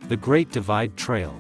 The Great Divide Trail.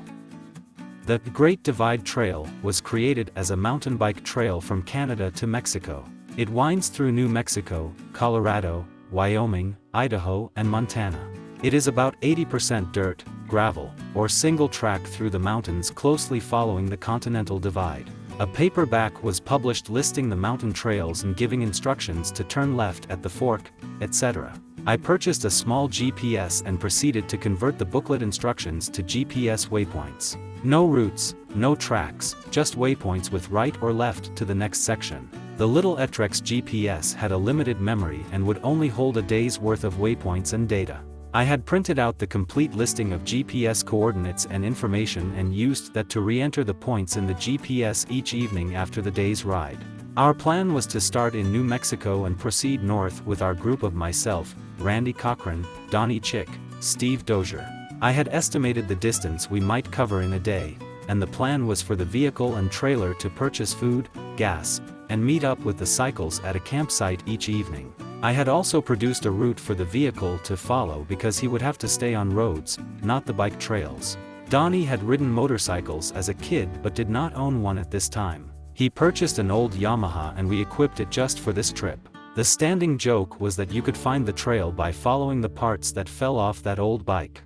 The Great Divide Trail was created as a mountain bike trail from Canada to Mexico. It winds through New Mexico, Colorado, Wyoming, Idaho, and Montana. It is about 80% dirt, gravel, or single track through the mountains closely following the Continental Divide. A paperback was published listing the mountain trails and giving instructions to turn left at the fork, etc. I purchased a small GPS and proceeded to convert the booklet instructions to GPS waypoints. No routes, no tracks, just waypoints with right or left to the next section. The little Etrex GPS had a limited memory and would only hold a day's worth of waypoints and data. I had printed out the complete listing of GPS coordinates and information and used that to re-enter the points in the GPS each evening after the day's ride. Our plan was to start in New Mexico and proceed north with our group of myself, Randy Cochran, Donnie Chick, Steve Dozier. I had estimated the distance we might cover in a day, and the plan was for the vehicle and trailer to purchase food, gas, and meet up with the cycles at a campsite each evening. I had also produced a route for the vehicle to follow because he would have to stay on roads, not the bike trails. Donnie had ridden motorcycles as a kid but did not own one at this time. He purchased an old Yamaha and we equipped it just for this trip. The standing joke was that you could find the trail by following the parts that fell off that old bike.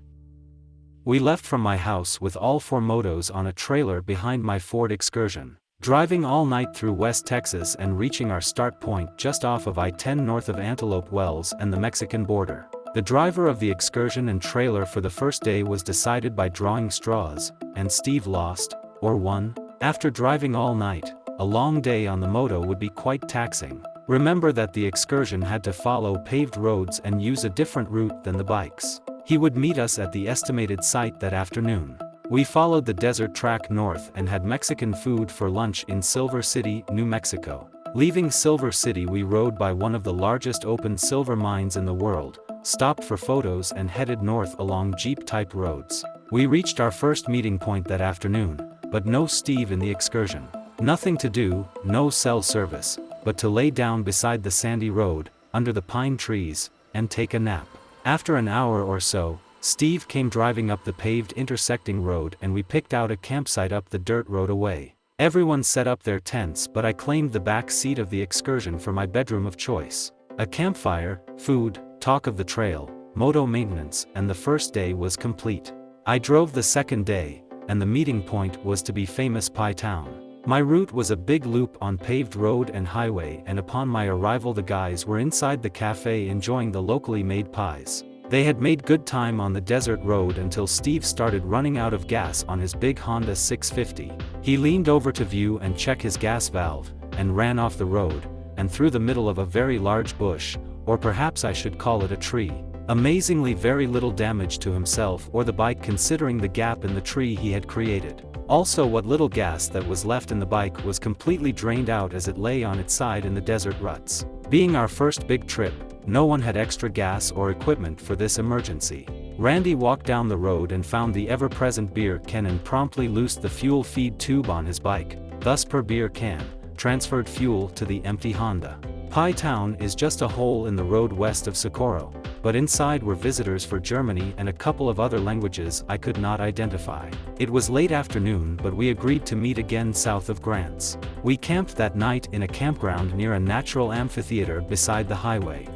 We left from my house with all 4 motos on a trailer behind my Ford Excursion, driving all night through West Texas and reaching our start point just off of I-10 north of Antelope Wells and the Mexican border. The driver of the excursion and trailer for the first day was decided by drawing straws, and Steve lost, or won. After driving all night, a long day on the moto would be quite taxing. Remember that the excursion had to follow paved roads and use a different route than the bikes. He would meet us at the estimated site that afternoon. We followed the desert track north and had Mexican food for lunch in Silver City, New Mexico. Leaving Silver City, we rode by one of the largest open silver mines in the world, stopped for photos and headed north along Jeep-type roads. We reached our first meeting point that afternoon, but no Steve in the excursion. Nothing to do, no cell service, but to lay down beside the sandy road, under the pine trees, and take a nap. After an hour or so, Steve came driving up the paved intersecting road and we picked out a campsite up the dirt road away. Everyone set up their tents, but I claimed the back seat of the excursion for my bedroom of choice. A campfire, food, talk of the trail, moto maintenance, and the first day was complete. I drove the second day, and the meeting point was to be famous Pie Town. My route was a big loop on paved road and highway, and upon my arrival the guys were inside the cafe enjoying the locally made pies. They had made good time on the desert road until Steve started running out of gas on his big Honda 650. He leaned over to view and check his gas valve, and ran off the road, and through the middle of a very large bush, or perhaps I should call it a tree. Amazingly very little damage to himself or the bike considering the gap in the tree he had created. Also, what little gas that was left in the bike was completely drained out as it lay on its side in the desert ruts. Being our first big trip, no one had extra gas or equipment for this emergency. Randy walked down the road and found the ever-present beer can and promptly loosed the fuel feed tube on his bike, thus per beer can, transferred fuel to the empty Honda. Pie Town is just a hole in the road west of Socorro, but inside were visitors for Germany and a couple of other languages I could not identify. It was late afternoon, but we agreed to meet again south of Grants. We camped that night in a campground near a natural amphitheater beside the highway.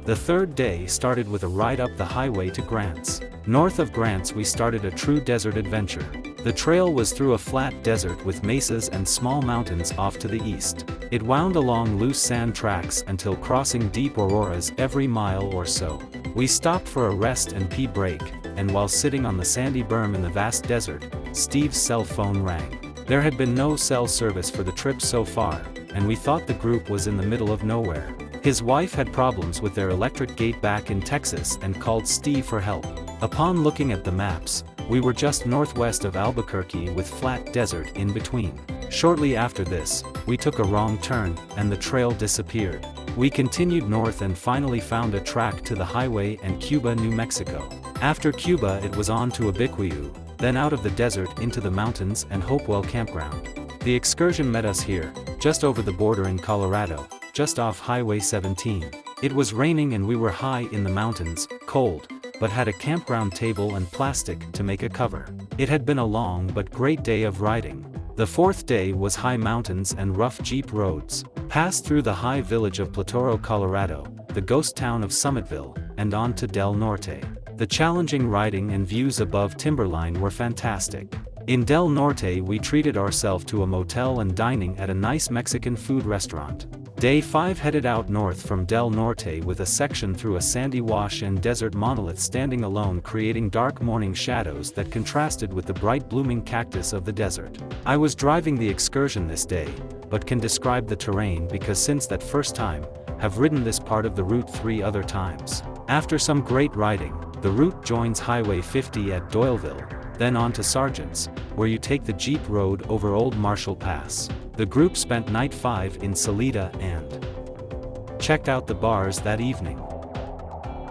The third day started with a ride up the highway to Grants. North of Grants we started a true desert adventure. The trail was through a flat desert with mesas and small mountains off to the east. It wound along loose sand tracks until crossing deep auroras every mile or so. We stopped for a rest and pee break, and while sitting on the sandy berm in the vast desert, Steve's cell phone rang. There had been no cell service for the trip so far, and we thought the group was in the middle of nowhere. His wife had problems with their electric gate back in Texas and called Steve for help. Upon looking at the maps, we were just northwest of Albuquerque with flat desert in between. Shortly after this, we took a wrong turn, and the trail disappeared. We continued north and finally found a track to the highway and Cuba, New Mexico. After Cuba it was on to Abiquiu, then out of the desert into the mountains and Hopewell Campground. The excursion met us here, just over the border in Colorado, just off Highway 17. It was raining and we were high in the mountains, cold, but had a campground table and plastic to make a cover. It had been a long but great day of riding. The fourth day was high mountains and rough jeep roads, passed through the high village of Platoro, Colorado, the ghost town of Summitville, and on to Del Norte. The challenging riding and views above timberline were fantastic. In Del Norte we treated ourselves to a motel and dining at a nice Mexican food restaurant. Day 5 headed out north from Del Norte with a section through a sandy wash and desert monolith standing alone, creating dark morning shadows that contrasted with the bright blooming cactus of the desert. I was driving the excursion this day, but can describe the terrain because since that first time, have ridden this part of the route 3 other times. After some great riding, the route joins Highway 50 at Doyleville, then on to Sargent's, where you take the Jeep Road over Old Marshall Pass. The group spent night 5 in Salida and checked out the bars that evening.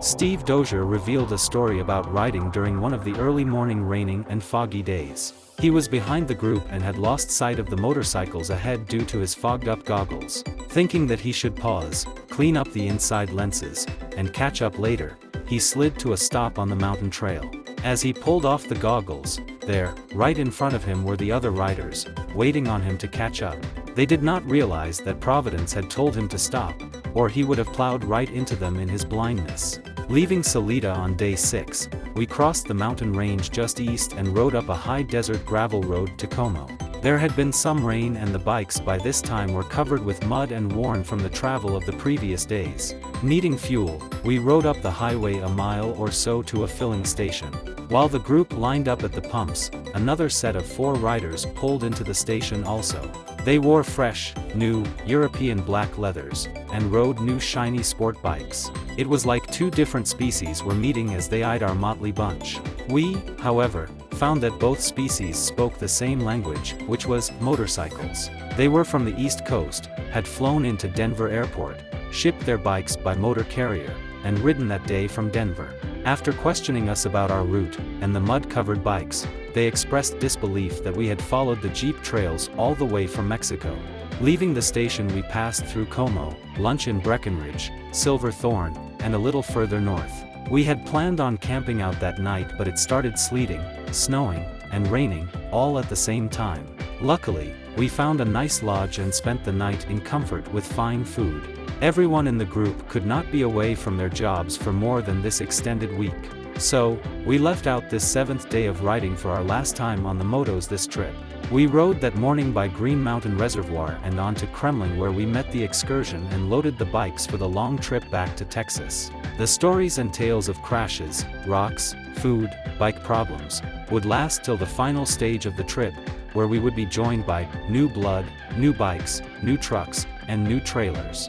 Steve Dozier revealed a story about riding during one of the early morning raining and foggy days. He was behind the group and had lost sight of the motorcycles ahead due to his fogged-up goggles. Thinking that he should pause, clean up the inside lenses, and catch up later, he slid to a stop on the mountain trail. As he pulled off the goggles, there, right in front of him were the other riders, waiting on him to catch up. They did not realize that Providence had told him to stop, or he would have plowed right into them in his blindness. Leaving Salida on day 6, we crossed the mountain range just east and rode up a high desert gravel road to Como. There had been some rain and the bikes by this time were covered with mud and worn from the travel of the previous days. Needing fuel, we rode up the highway a mile or so to a filling station. While the group lined up at the pumps, another set of 4 riders pulled into the station also. They wore fresh, new, European black leathers, and rode new shiny sport bikes. It was like 2 different species were meeting as they eyed our motley bunch. We, however, found that both species spoke the same language, which was motorcycles. They were from the East Coast, had flown into Denver Airport, shipped their bikes by motor carrier, and ridden that day from Denver. After questioning us about our route and the mud-covered bikes, they expressed disbelief that we had followed the Jeep trails all the way from Mexico. Leaving the station we passed through Como, lunch in Breckenridge, Silver Thorn, and a little further north. We had planned on camping out that night, but it started sleeting, snowing, and raining, all at the same time. Luckily, we found a nice lodge and spent the night in comfort with fine food. Everyone in the group could not be away from their jobs for more than this extended week. So, we left out this 7th day of riding for our last time on the motos this trip. We rode that morning by Green Mountain Reservoir and on to Kremlin, where we met the excursion and loaded the bikes for the long trip back to Texas. The stories and tales of crashes, rocks, food, bike problems, would last till the final stage of the trip, where we would be joined by new blood, new bikes, new trucks, and new trailers.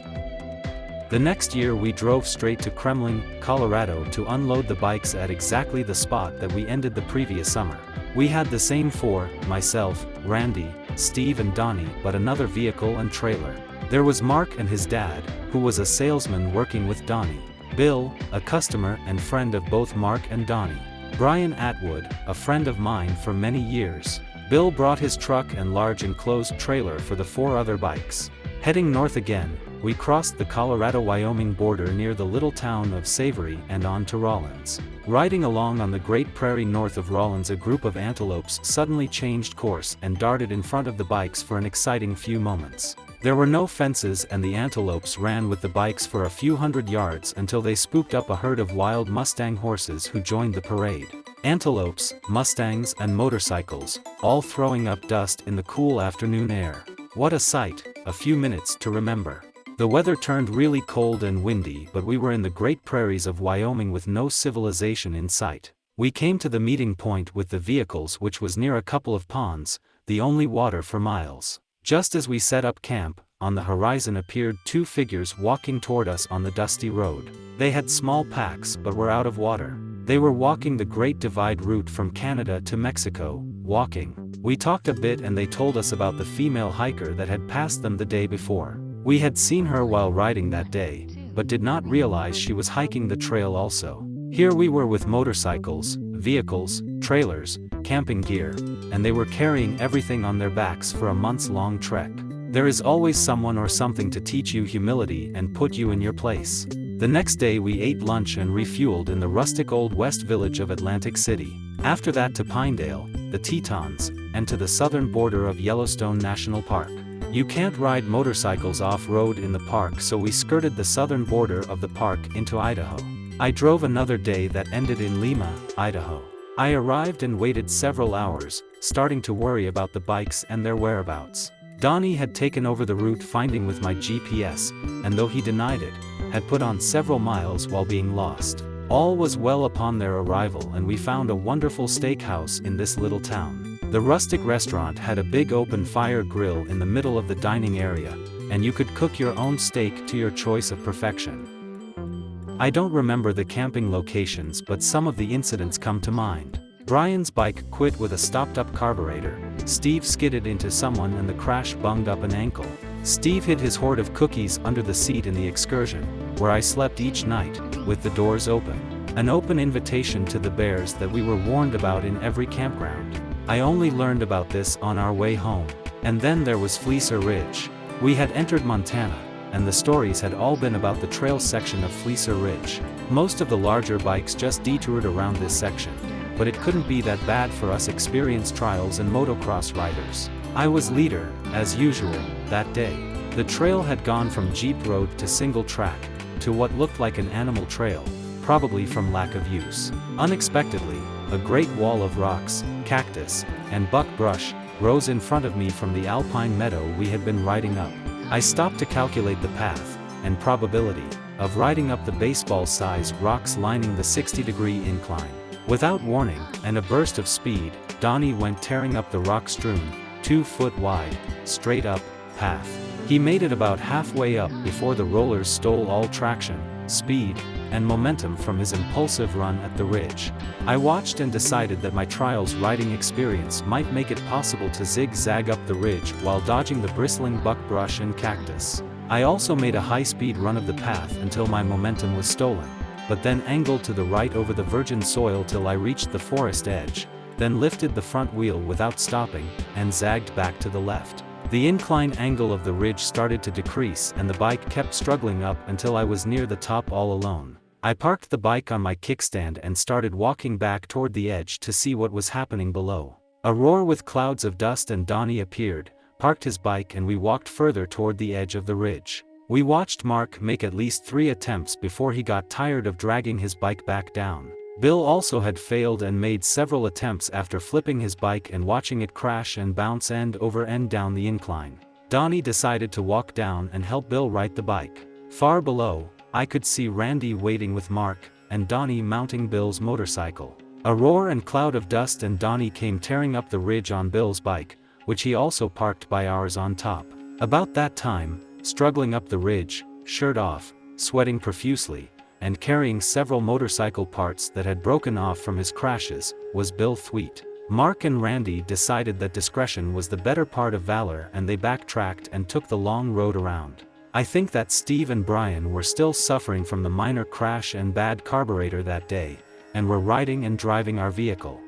The next year we drove straight to Kremlin, Colorado to unload the bikes at exactly the spot that we ended the previous summer. We had the same 4, myself, Randy, Steve and Donnie, but another vehicle and trailer. There was Mark and his dad, who was a salesman working with Donnie. Bill, a customer and friend of both Mark and Donnie. Brian Atwood, a friend of mine for many years. Bill brought his truck and large enclosed trailer for the 4 other bikes. Heading north again, we crossed the Colorado-Wyoming border near the little town of Savory and on to Rawlins. Riding along on the Great Prairie north of Rawlins, a group of antelopes suddenly changed course and darted in front of the bikes for an exciting few moments. There were no fences and the antelopes ran with the bikes for a few hundred yards until they spooked up a herd of wild Mustang horses who joined the parade. Antelopes, Mustangs and motorcycles, all throwing up dust in the cool afternoon air. What a sight, a few minutes to remember. The weather turned really cold and windy, but we were in the Great Prairies of Wyoming with no civilization in sight. We came to the meeting point with the vehicles, which was near a couple of ponds, the only water for miles. Just as we set up camp, on the horizon appeared 2 figures walking toward us on the dusty road. They had small packs but were out of water. They were walking the Great Divide route from Canada to Mexico, walking. We talked a bit and they told us about the female hiker that had passed them the day before. We had seen her while riding that day, but did not realize she was hiking the trail also. Here we were with motorcycles, vehicles, trailers, camping gear, and they were carrying everything on their backs for a months-long trek. There is always someone or something to teach you humility and put you in your place. The next day we ate lunch and refueled in the rustic Old West village of Atlantic City. After that to Pinedale, the Tetons, and to the southern border of Yellowstone National Park. You can't ride motorcycles off-road in the park, so we skirted the southern border of the park into Idaho. I drove another day that ended in Lima, Idaho. I arrived and waited several hours, starting to worry about the bikes and their whereabouts. Donnie had taken over the route finding with my GPS, and though he denied it, had put on several miles while being lost. All was well upon their arrival, and we found a wonderful steakhouse in this little town. The rustic restaurant had a big open fire grill in the middle of the dining area, and you could cook your own steak to your choice of perfection. I don't remember the camping locations, but some of the incidents come to mind. Brian's bike quit with a stopped-up carburetor. Steve skidded into someone and the crash bunged up an ankle. Steve hid his hoard of cookies under the seat in the excursion, where I slept each night, with the doors open. An open invitation to the bears that we were warned about in every campground. I only learned about this on our way home. And then there was Fleecer Ridge. We had entered Montana, and the stories had all been about the trail section of Fleecer Ridge. Most of the larger bikes just detoured around this section, but it couldn't be that bad for us experienced trials and motocross riders. I was leader, as usual, that day. The trail had gone from Jeep road to single track, to what looked like an animal trail, probably from lack of use. Unexpectedly, a great wall of rocks, cactus, and buckbrush rose in front of me from the alpine meadow we had been riding up. I stopped to calculate the path and probability of riding up the baseball-sized rocks lining the 60-degree incline. Without warning, and a burst of speed, Donnie went tearing up the rock-strewn, 2-foot-wide, straight-up path. He made it about halfway up before the rollers stole all traction, speed, and momentum from his impulsive run at the ridge. I watched and decided that my trials riding experience might make it possible to zigzag up the ridge while dodging the bristling buckbrush and cactus. I also made a high-speed run of the path until my momentum was stolen, but then angled to the right over the virgin soil till I reached the forest edge, then lifted the front wheel without stopping, and zagged back to the left. The incline angle of the ridge started to decrease and the bike kept struggling up until I was near the top all alone. I parked the bike on my kickstand and started walking back toward the edge to see what was happening below. A roar with clouds of dust and Donnie appeared, parked his bike, and we walked further toward the edge of the ridge. We watched Mark make at least 3 attempts before he got tired of dragging his bike back down. Bill also had failed and made several attempts after flipping his bike and watching it crash and bounce end over end down the incline. Donnie decided to walk down and help Bill right the bike. Far below, I could see Randy waiting with Mark, and Donnie mounting Bill's motorcycle. A roar and cloud of dust and Donnie came tearing up the ridge on Bill's bike, which he also parked by ours on top. About that time, struggling up the ridge, shirt off, sweating profusely, and carrying several motorcycle parts that had broken off from his crashes, was Bill Thweet. Mark and Randy decided that discretion was the better part of valor, and they backtracked and took the long road around. I think that Steve and Brian were still suffering from the minor crash and bad carburetor that day, and were riding and driving our vehicle.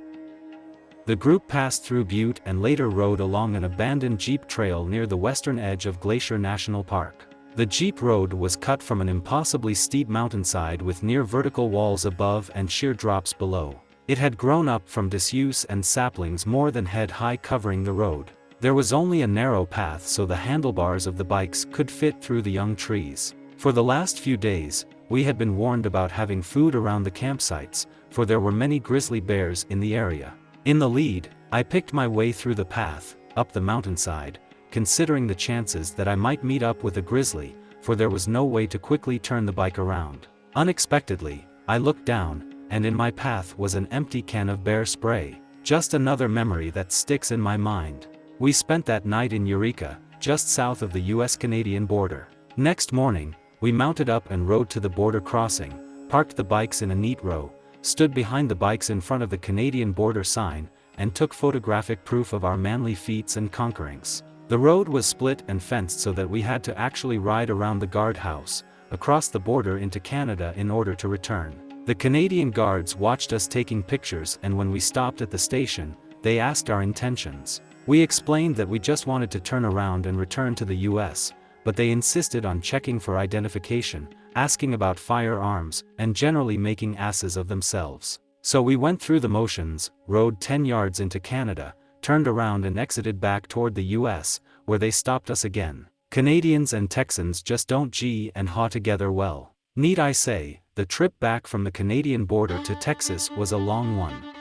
The group passed through Butte and later rode along an abandoned Jeep trail near the western edge of Glacier National Park. The Jeep road was cut from an impossibly steep mountainside with near vertical walls above and sheer drops below. It had grown up from disuse and saplings more than head-high covering the road. There was only a narrow path so the handlebars of the bikes could fit through the young trees. For the last few days, we had been warned about having food around the campsites, for there were many grizzly bears in the area. In the lead, I picked my way through the path, up the mountainside, considering the chances that I might meet up with a grizzly, for there was no way to quickly turn the bike around. Unexpectedly, I looked down, and in my path was an empty can of bear spray. Just another memory that sticks in my mind. We spent that night in Eureka, just south of the US-Canadian border. Next morning, we mounted up and rode to the border crossing, parked the bikes in a neat row, stood behind the bikes in front of the Canadian border sign, and took photographic proof of our manly feats and conquerings. The road was split and fenced so that we had to actually ride around the guardhouse, across the border into Canada in order to return. The Canadian guards watched us taking pictures, and when we stopped at the station, they asked our intentions. We explained that we just wanted to turn around and return to the US, but they insisted on checking for identification, asking about firearms, and generally making asses of themselves. So we went through the motions, rode 10 yards into Canada, turned around and exited back toward the US, where they stopped us again. Canadians and Texans just don't gee and haw together well. Need I say, the trip back from the Canadian border to Texas was a long one.